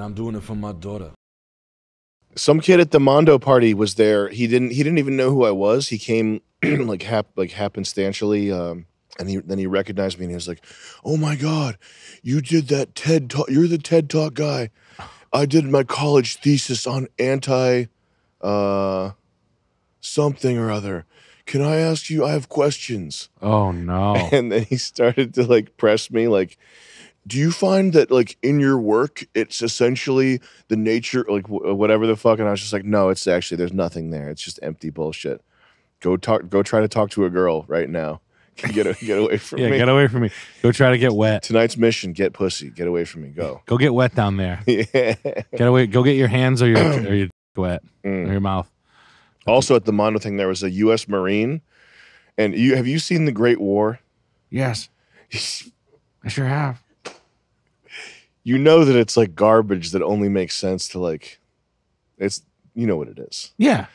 and I'm doing it for my daughter. Some kid at the Mondo party was there. He didn't even know who I was. He came like happenstantially, and then he recognized me and he was like, "Oh my God, you did that TED Talk. You're the TED Talk guy. I did my college thesis on anti something or other. Can I ask you? I have questions." Oh no. And then he started to like press me like, do you find that like in your work, it's essentially the nature, like whatever the fuck? And I was just like, no, it's actually, there's nothing there. It's just empty bullshit. Go try to talk to a girl right now. Get away from me. Yeah, get away from me. Go try to get wet. Tonight's mission, get pussy. Get away from me. Go. Go get wet down there. Yeah. Get away. Go get your hands or your wet or your mouth. Also at the Mondo thing, there was a U.S. Marine. And have you seen The Great War? Yes. I sure have. You know that it's like garbage that only makes sense to like, it's, you know what it is. Yeah.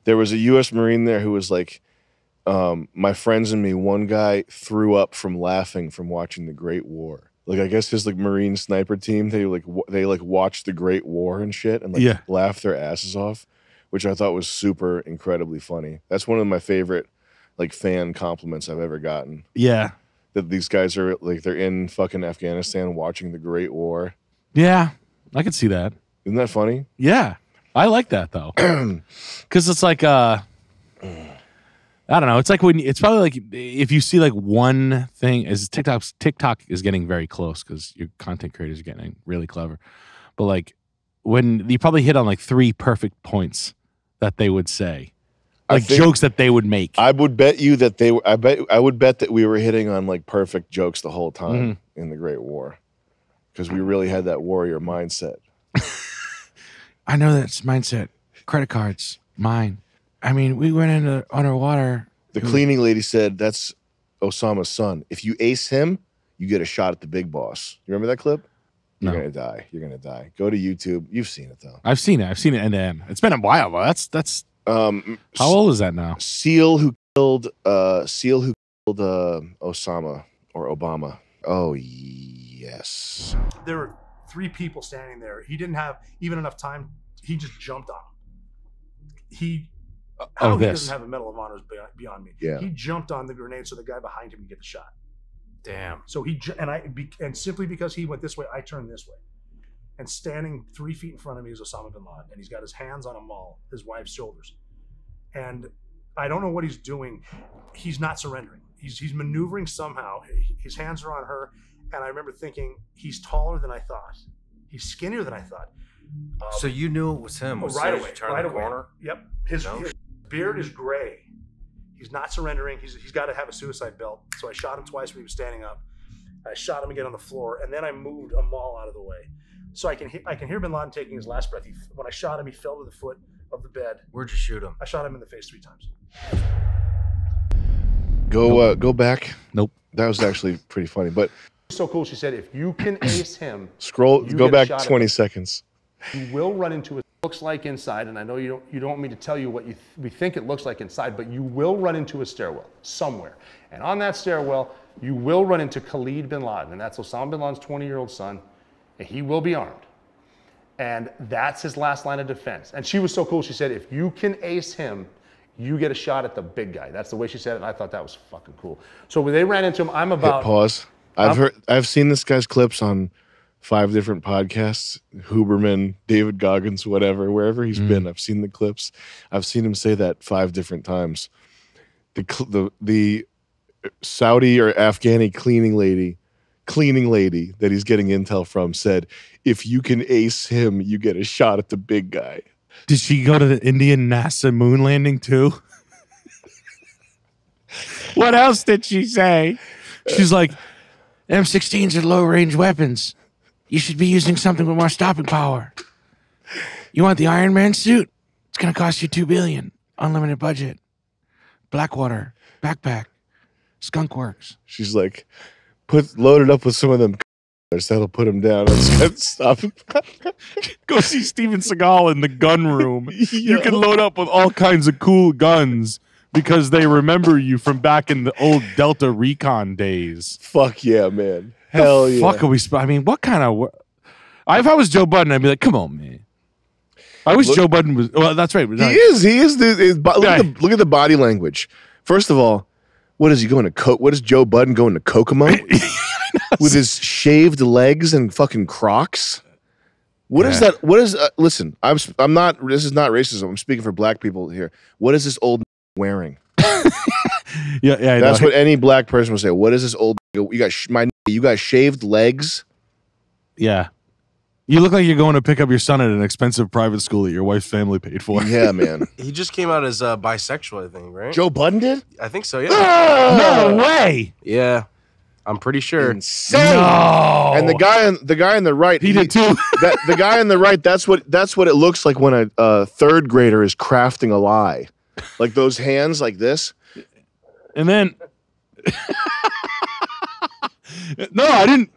There was a U.S. Marine there who was like, my friends and me, one guy threw up from laughing from watching The Great War. Like, I guess his like Marine sniper team, they watched The Great War and shit and like laughed their asses off, which I thought was super incredibly funny. That's one of my favorite like fan compliments I've ever gotten. Yeah. That these guys are like, they're in fucking Afghanistan watching The Great War. Yeah, I could see that. Isn't that funny? Yeah, I like that though, because it's like I don't know. It's like it's probably like if you see like one thing is TikTok is getting very close because your content creators are getting really clever, but like when you probably hit on like 3 perfect points that they would say. Like jokes that they would make. I would bet you that I would bet that we were hitting on like perfect jokes the whole time in The Great War. Because we really had that warrior mindset. I know that's mindset. Credit cards, mine. I mean, we went into underwater. The cleaning lady said, that's Osama's son. If you ace him, you get a shot at the big boss. You remember that clip? You're going to die. You're going to die. Go to YouTube. You've seen it though. I've seen it. I've seen it end to end. It's been a while, though. That's how old is that now? SEAL who killed Osama or Obama. Oh yes. There were 3 people standing there. He didn't have even enough time. He just jumped on him. He doesn't have a Medal of Honor is beyond me. Yeah. He jumped on the grenade so the guy behind him could get the shot. Damn. So and simply because he went this way, I turned this way. And standing 3 feet in front of me is Osama bin Laden, and he's got his hands on Amal, his wife's shoulders. And I don't know what he's doing. He's not surrendering. He's maneuvering somehow. His hands are on her, and I remember thinking, he's taller than I thought. He's skinnier than I thought. So you knew it was him? Right away. Right away. Corner? Yep. His beard is gray. He's not surrendering. He's got to have a suicide belt. So I shot him twice when he was standing up. I shot him again on the floor, and then I moved Amal out of the way. So I can hear bin Laden taking his last breath. When I shot him, he fell to the foot of the bed. Where'd you shoot him? I shot him in the face 3 times. Go back. Nope. That was actually pretty funny. But so cool. She said, if you can ace him, go back 20 seconds. You will run into what it looks like inside, and I know you don't want me to tell you what we think it looks like inside, but you will run into a stairwell somewhere. And on that stairwell, you will run into Khalid bin Laden, and that's Osama bin Laden's 20-year-old son. And he will be armed. And that's his last line of defense. And she was so cool. She said, if you can ace him, you get a shot at the big guy. That's the way she said it. And I thought that was fucking cool. So when they ran into him, Pause. I've seen this guy's clips on 5 different podcasts, Huberman, David Goggins, whatever, wherever he's been. I've seen the clips. I've seen him say that 5 different times. The Saudi or Afghani cleaning lady that he's getting intel from said, if you can ace him, you get a shot at the big guy. Did she go to the Indian NASA moon landing too? What else did she say? She's like, M16s are low-range weapons. You should be using something with more stopping power. You want the Iron Man suit? It's going to cost you $2 billion. Unlimited budget. Blackwater. Backpack. Skunk Works. She's like, load it up with some of them that'll put him down and stop him. Go see Steven Seagal in the gun room. You can load up with all kinds of cool guns because they remember you from back in the old Delta Recon days. Fuck yeah, man. Hell yeah. Fuck are we? I mean, what kind of? If I was Joe Budden, I'd be like, come on, man. I wish Joe Budden was. Well, that's right. He is. Look at the body language. First of all, what is he going to? What is Joe Budden going to Kokomo with his shaved legs and fucking Crocs? What is that? What is? Listen, I'm not. This is not racism. I'm speaking for black people here. What is this old wearing? Yeah. That's what any black person would say. What is this old? You got shaved legs. Yeah. You look like you're going to pick up your son at an expensive private school that your wife's family paid for. Yeah, man. He just came out as bisexual, I think, right? Joe Budden did? I think so, yeah. No way. Yeah. I'm pretty sure. Insane. No. And the guy on the right, he did too. The guy on the right, that's what it looks like when a third grader is crafting a lie. Like those hands like this. And then no, I didn't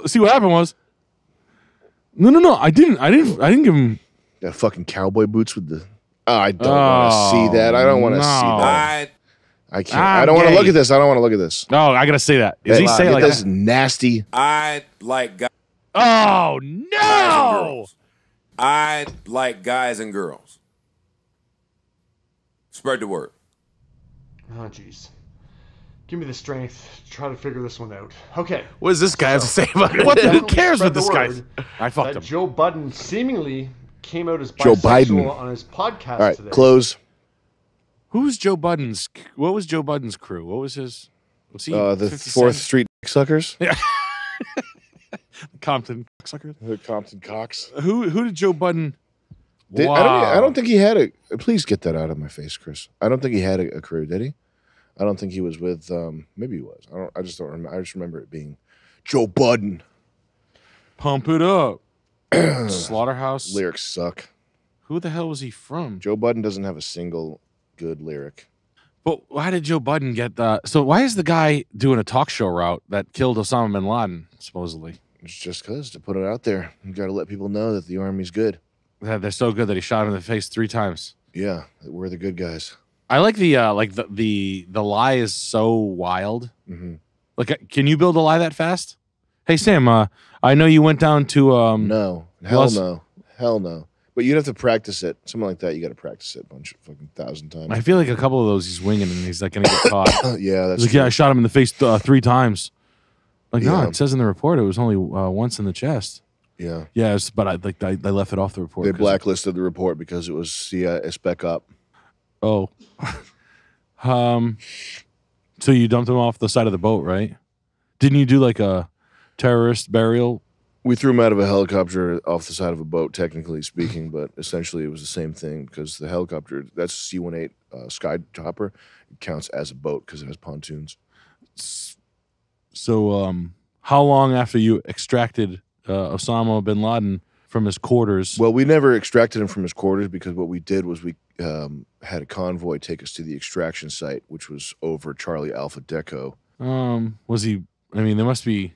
see what happened was. No. I didn't give him that fucking cowboy boots with the. Oh, I don't want to see that. I don't want to see that. I can't. I don't want to look at this. I don't want to look at this. No, I gotta say that. Is he saying like that's that? nasty? I like guys. Oh no! I like guys and girls. Spread the word. Oh, jeez. Give me the strength to try to figure this one out. Okay. What does this guy have to say about it? What? Who cares what Spread the this guy? word I fucked him. Joe Budden seemingly came out as Joe bisexual Biden. on his podcast All right, today. close. Who's Joe Budden's? What was Joe Budden's crew? What was his? Was he The 50 4th Cent? Street suckers. Yeah. Compton suckers. The Compton Cox. Who did Joe Budden? Wow. I don't think he had a. Please get that out of my face, Chris. I don't think he had a crew, did he? I don't think he was with. Maybe he was. I just don't remember. I just remember it being Joe Budden. Pump it up. Slaughterhouse. Lyrics suck. Who the hell was he from? Joe Budden doesn't have a single good lyric. But why did Joe Budden get the? So why is the guy doing a talk show route that killed Osama bin Laden supposedly? It's just because to put it out there, you got to let people know that the army's good. That they're so good that he shot him in the face 3 times. Yeah, that we're the good guys. I like the lie is so wild. Mm-hmm. Like, can you build a lie that fast? Hey Sam, I know you went down to No, hell no. But you'd have to practice it. Something like that, you got to practice it a bunch of fucking 1,000 times. I feel like a couple of those he's winging and he's like gonna get caught. Yeah, that's He's like, true. yeah, I shot him in the face 3 times. Like, Yeah. no, it says in the report it was only once in the chest. Yeah. Yeah, but I left it off the report. They 'cause- blacklisted the report because it was spec up. Oh. So you dumped him off the side of the boat, right? Didn't you do like a terrorist burial? We threw him out of a helicopter off the side of a boat, technically speaking, but essentially it was the same thing because the helicopter, that's C-18 Sky Chopper, it counts as a boat because it has pontoons. So how long after you extracted Osama bin Laden from his quarters? Well, we never extracted him from his quarters because what we did was we had a convoy take us to the extraction site, which was over Charlie Alpha Deco. Was he? I mean, there must be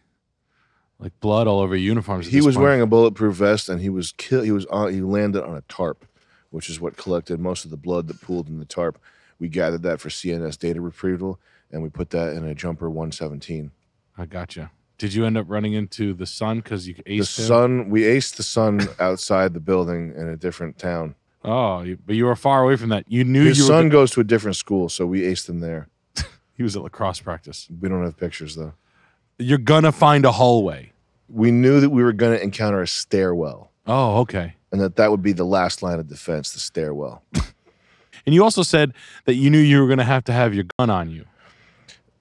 like blood all over uniforms. He was wearing a bulletproof vest, and he landed on a tarp, which is what collected most of the blood that pooled in the tarp. We gathered that for CNS data retrieval, and we put that in a jumper 117. I gotcha. Did you end up running into the sun because you aced him? Sun? We aced the sun outside the building in a different town. Oh, but you were far away from that. You knew His you son were. goes to a different school, so we aced him there. He was at lacrosse practice. We don't have pictures though. You're gonna find a hallway. We knew that we were going to encounter a stairwell, Oh, okay. and that would be the last line of defense, the stairwell. And you also said that you knew you were gonna have to have your gun on you.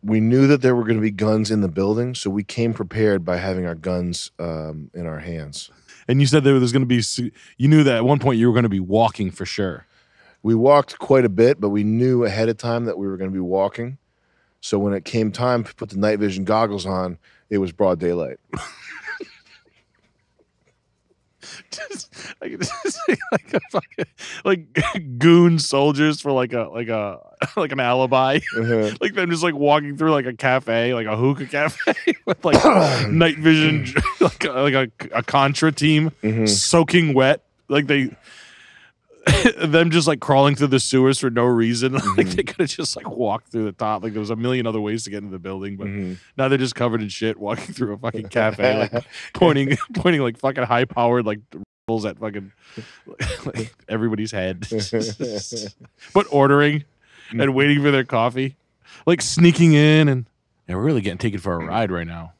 We knew that there were going to be guns in the building, so we came prepared by having our guns in our hands. And you said there was going to be. You knew that at one point you were going to be walking for sure. We walked quite a bit, but we knew ahead of time that we were going to be walking. So when it came time to put the night vision goggles on, it was broad daylight. Just like a fucking, like goon soldiers for like an alibi. Uh-huh. Like them just like walking through like a cafe, like a hookah cafe with like night vision, like a Contra team Mhm. soaking wet. Like they them just like crawling through the sewers for no reason. Like they could have just like walked through the top. Like there was a million other ways to get into the building, but now they're just covered in shit, walking through a fucking cafe, like pointing like fucking high powered like rifles at fucking like everybody's head, but ordering and waiting for their coffee, like sneaking in, and we're really getting taken for a ride right now.